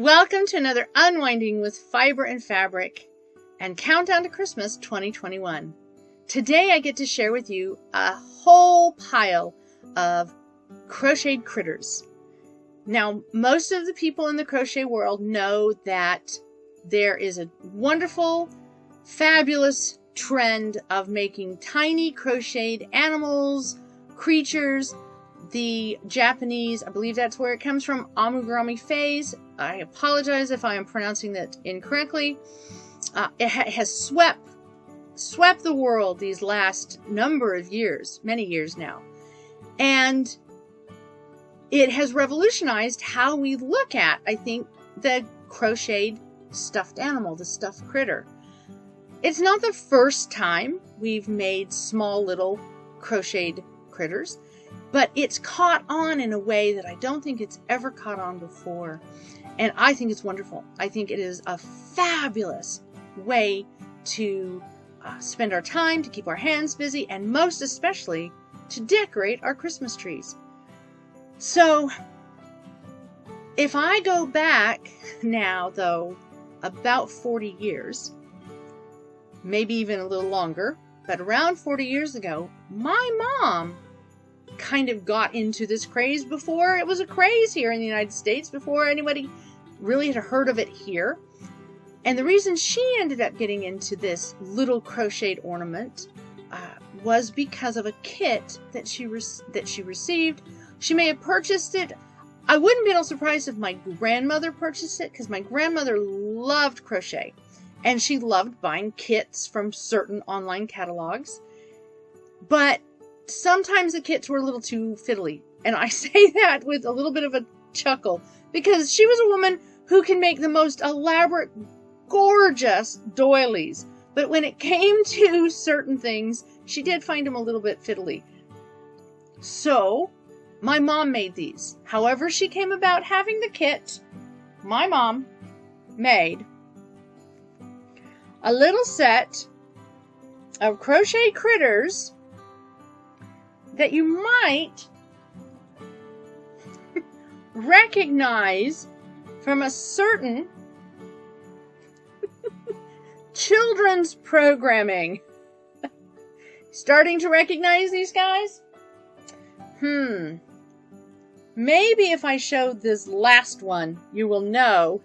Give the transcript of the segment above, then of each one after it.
Welcome to another Unwinding with Fiber and Fabric and Countdown to Christmas 2021. Today I get to share with you a whole pile of crocheted critters. Now, most of the people in the crochet world know that there is a wonderful, fabulous trend of making tiny crocheted animals, creatures. The Japanese, I believe that's where it comes from, Amigurumi phase. I apologize if I am pronouncing that incorrectly. It has swept the world these last number of years, many years now. And it has revolutionized how we look at, I think, the crocheted stuffed animal, the stuffed critter. It's not the first time we've made small little crocheted critters, but it's caught on in a way that I don't think it's ever caught on before. And I think it's wonderful. I think it is a fabulous way to spend our time, to keep our hands busy, and most especially to decorate our Christmas trees. So, if I go back now, though, about 40 years, maybe even a little longer, but around 40 years ago, my mom kind of got into this craze before it was a craze here in the United States, before anybody really had heard of it here. And the reason she ended up getting into this little crocheted ornament was because of a kit that she received. She may have purchased it. I wouldn't be at all surprised if my grandmother purchased it, because my grandmother loved crochet and she loved buying kits from certain online catalogs. But sometimes the kits were a little too fiddly. And I say that with a little bit of a chuckle, because she was a woman who can make the most elaborate, gorgeous doilies. But when it came to certain things, she did find them a little bit fiddly. So, my mom made these. However she came about having the kit, my mom made a little set of crochet critters that you might recognize from a certain children's programming. Starting to recognize these guys? Maybe if I showed this last one, you will know.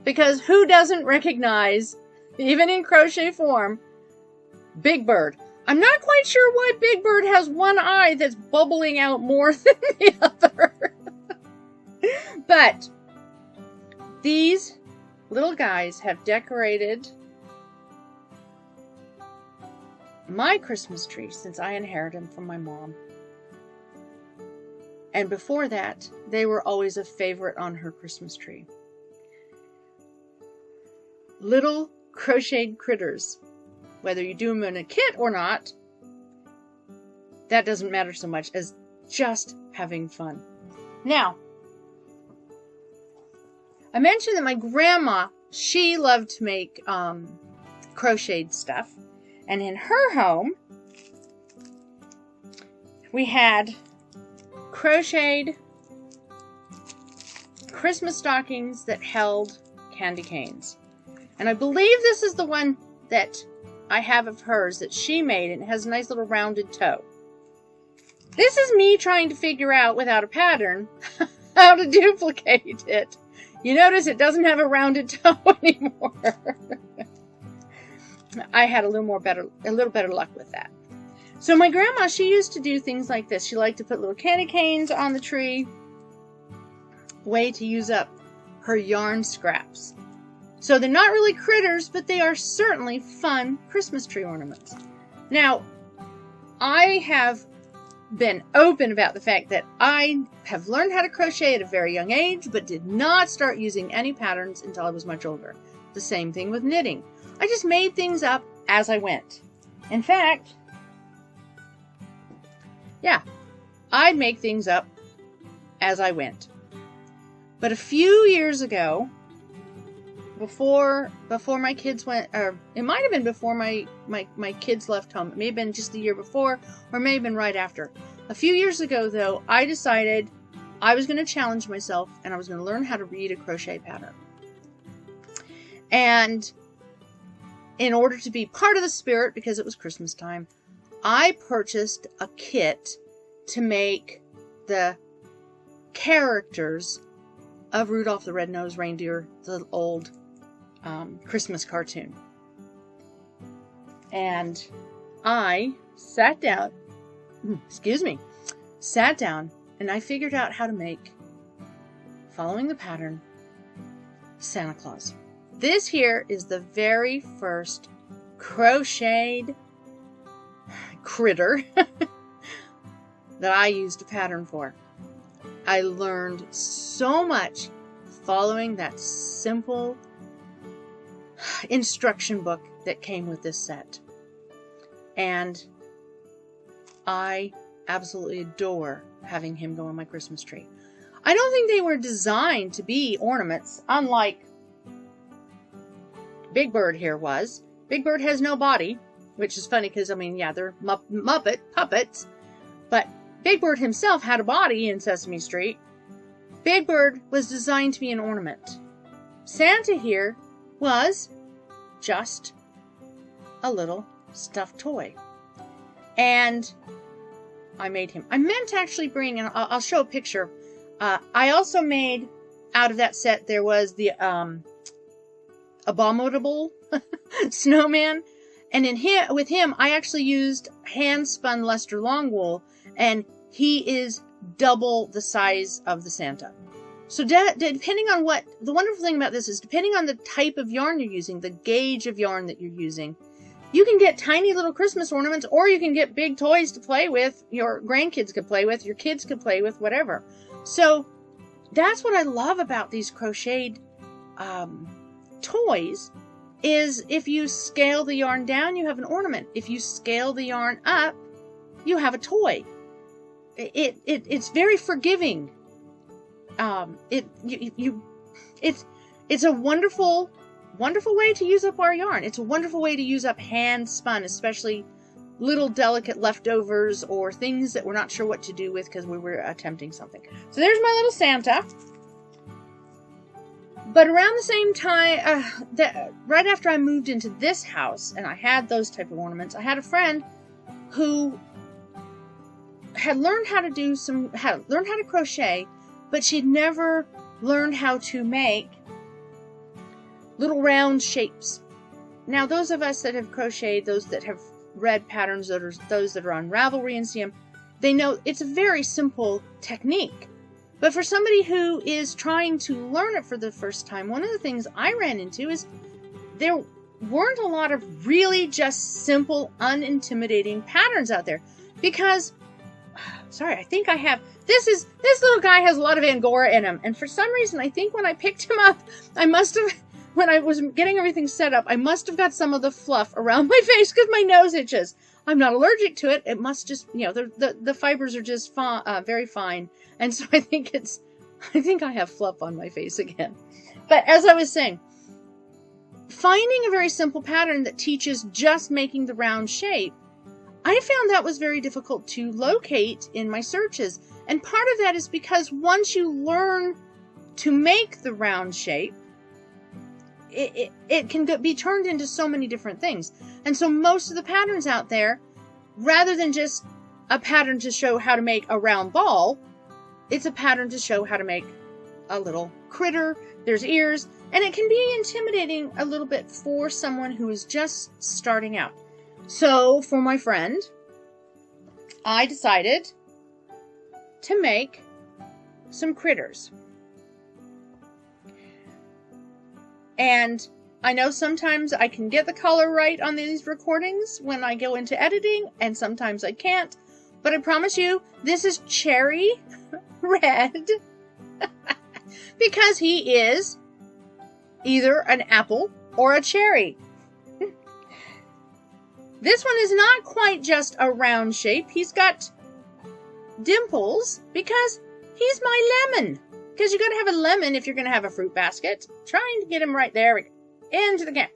Because who doesn't recognize, even in crochet form, Big Bird? I'm not quite sure why Big Bird has one eye that's bubbling out more than the other. But these little guys have decorated my Christmas tree since I inherited them from my mom. And before that, they were always a favorite on her Christmas tree. Little crocheted critters. Whether you do them in a kit or not, that doesn't matter so much as just having fun. Now, I mentioned that my grandma, she loved to make crocheted stuff. And in her home, we had crocheted Christmas stockings that held candy canes. And I believe this is the one that I have of hers that she made, and it has a nice little rounded toe. This is me trying to figure out, without a pattern, how to duplicate it. You notice it doesn't have a rounded toe anymore. I had a little better luck with that. So my grandma, she used to do things like this. She liked to put little candy canes on the tree. Way to use up her yarn scraps. So they're not really critters, but they are certainly fun Christmas tree ornaments. Now, I have been open about the fact that I have learned how to crochet at a very young age, but did not start using any patterns until I was much older. The same thing with knitting. I just made things up as I went. In fact, yeah, I'd make things up as I went. But a few years ago, before my kids went, or it might have been before my kids left home. It may have been just the year before, or it may have been right after. A few years ago, though, I decided I was going to challenge myself, and I was going to learn how to read a crochet pattern. And in order to be part of the spirit, because it was Christmas time, I purchased a kit to make the characters of Rudolph the Red-Nosed Reindeer, the old Christmas cartoon. And I sat down, and I figured out how to make, following the pattern, Santa Claus. This here is the very first crocheted critter that I used a pattern for. I learned so much following that simple instruction book that came with this set. And I absolutely adore having him go on my Christmas tree. I don't think they were designed to be ornaments, unlike Big Bird here was. Big Bird has no body, which is funny because, I mean, yeah, they're Muppet puppets, but Big Bird himself had a body in Sesame Street. Big Bird was designed to be an ornament. Santa here was just a little stuffed toy. And I made him. I meant to actually bring, and I'll show a picture. I also made, out of that set, there was the abominable snowman. And with him, I actually used hand-spun Leicester Longwool, and he is double the size of the Santa. So depending on the wonderful thing about this is, depending on the type of yarn you're using, the gauge of yarn that you're using, you can get tiny little Christmas ornaments, or you can get big toys to play with, your grandkids could play with, your kids could play with, whatever. So that's what I love about these crocheted toys, is if you scale the yarn down, you have an ornament. If you scale the yarn up, you have a toy. It's very forgiving. It's a wonderful way to use up our yarn. It's a wonderful way to use up hand spun, especially little delicate leftovers or things that we're not sure what to do with because we were attempting something. So there's my little Santa. But around the same time, right after I moved into this house and I had those type of ornaments, I had a friend who had learned how to crochet, but she'd never learned how to make little round shapes. Now, those of us that have crocheted, those that have read patterns, those that are on Ravelry and see them, they know it's a very simple technique. But for somebody who is trying to learn it for the first time, one of the things I ran into is there weren't a lot of really just simple, unintimidating patterns out there. Because, sorry, I think I have, this little guy has a lot of Angora in him. And for some reason, I think when I picked him up, when I was getting everything set up, I must have got some of the fluff around my face because my nose itches. I'm not allergic to it. It must just, the fibers are just very fine. And so I think I have fluff on my face again. But as I was saying, finding a very simple pattern that teaches just making the round shape, I found that was very difficult to locate in my searches. And part of that is because once you learn to make the round shape, it can be turned into so many different things. And so most of the patterns out there, rather than just a pattern to show how to make a round ball, it's a pattern to show how to make a little critter. There's ears, and it can be intimidating a little bit for someone who is just starting out. So for my friend, I decided to make some critters. And I know sometimes I can get the color right on these recordings when I go into editing, and sometimes I can't. But I promise you, this is cherry red because he is either an apple or a cherry. This one is not quite just a round shape. He's got dimples because he's my lemon. Because you got to have a lemon if you're going to have a fruit basket. Trying to get him right there. Into the camera.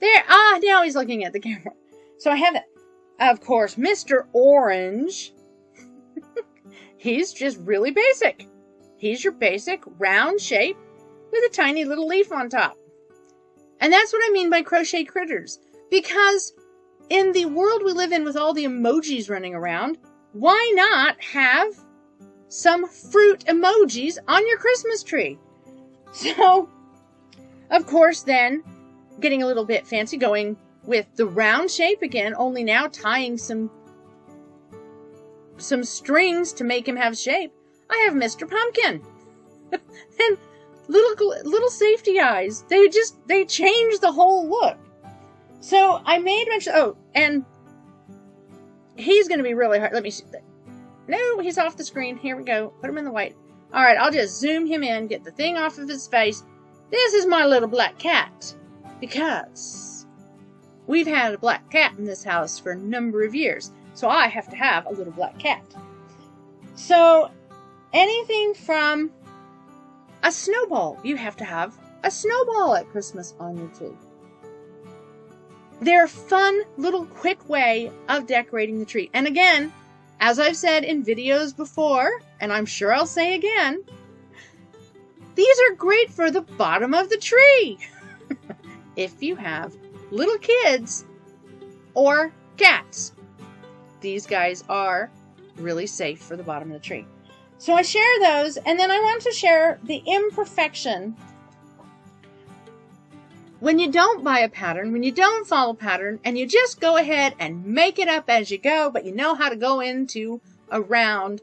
There. Now he's looking at the camera. So I have, of course, Mr. Orange. He's just really basic. He's your basic round shape with a tiny little leaf on top. And that's what I mean by Crochet Critters. Because in the world we live in with all the emojis running around, why not have some fruit emojis on your Christmas tree? So, of course, then, getting a little bit fancy, going with the round shape again, only now tying some strings to make him have shape. I have Mr. Pumpkin. And little safety eyes. They change the whole look. So I made mention, and he's going to be really hard. Let me see. No, he's off the screen. Here we go. Put him in the white. All right, I'll just zoom him in, get the thing off of his face. This is my little black cat. Because we've had a black cat in this house for a number of years. So I have to have a little black cat. So anything from a snowball. You have to have a snowball at Christmas on your tree. They're a fun little quick way of decorating the tree. And again, as I've said in videos before, and I'm sure I'll say again, these are great for the bottom of the tree. If you have little kids or cats, these guys are really safe for the bottom of the tree. So I share those, and then I want to share the imperfection. When you don't buy a pattern, when you don't follow a pattern, and you just go ahead and make it up as you go, but you know how to go into a round,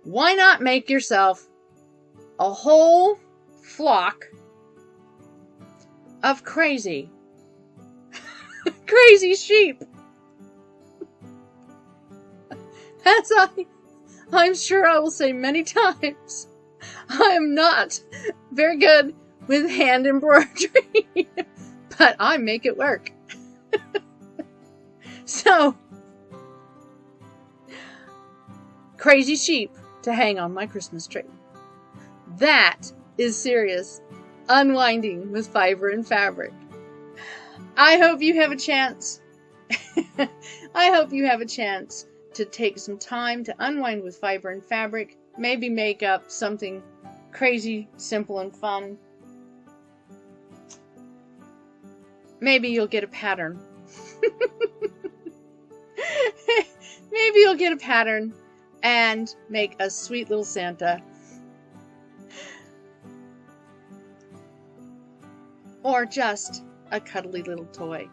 why not make yourself a whole flock of crazy sheep? As I'm sure I will say many times, I am not very good with hand embroidery, but I make it work. So, crazy sheep to hang on my Christmas tree. That is serious unwinding with fiber and fabric. I hope you have a chance. I hope you have a chance to take some time to unwind with fiber and fabric. Maybe make up something crazy, simple, and fun. Maybe you'll get a pattern. Maybe you'll get a pattern and make a sweet little Santa. Or just a cuddly little toy.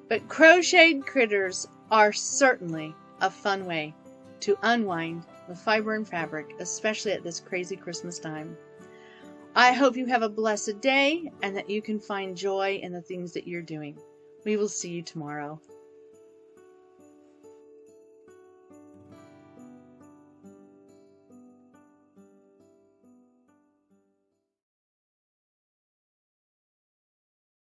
But crocheted critters are certainly a fun way to unwind with fiber and fabric, especially at this crazy Christmas time. I hope you have a blessed day and that you can find joy in the things that you're doing. We will see you tomorrow.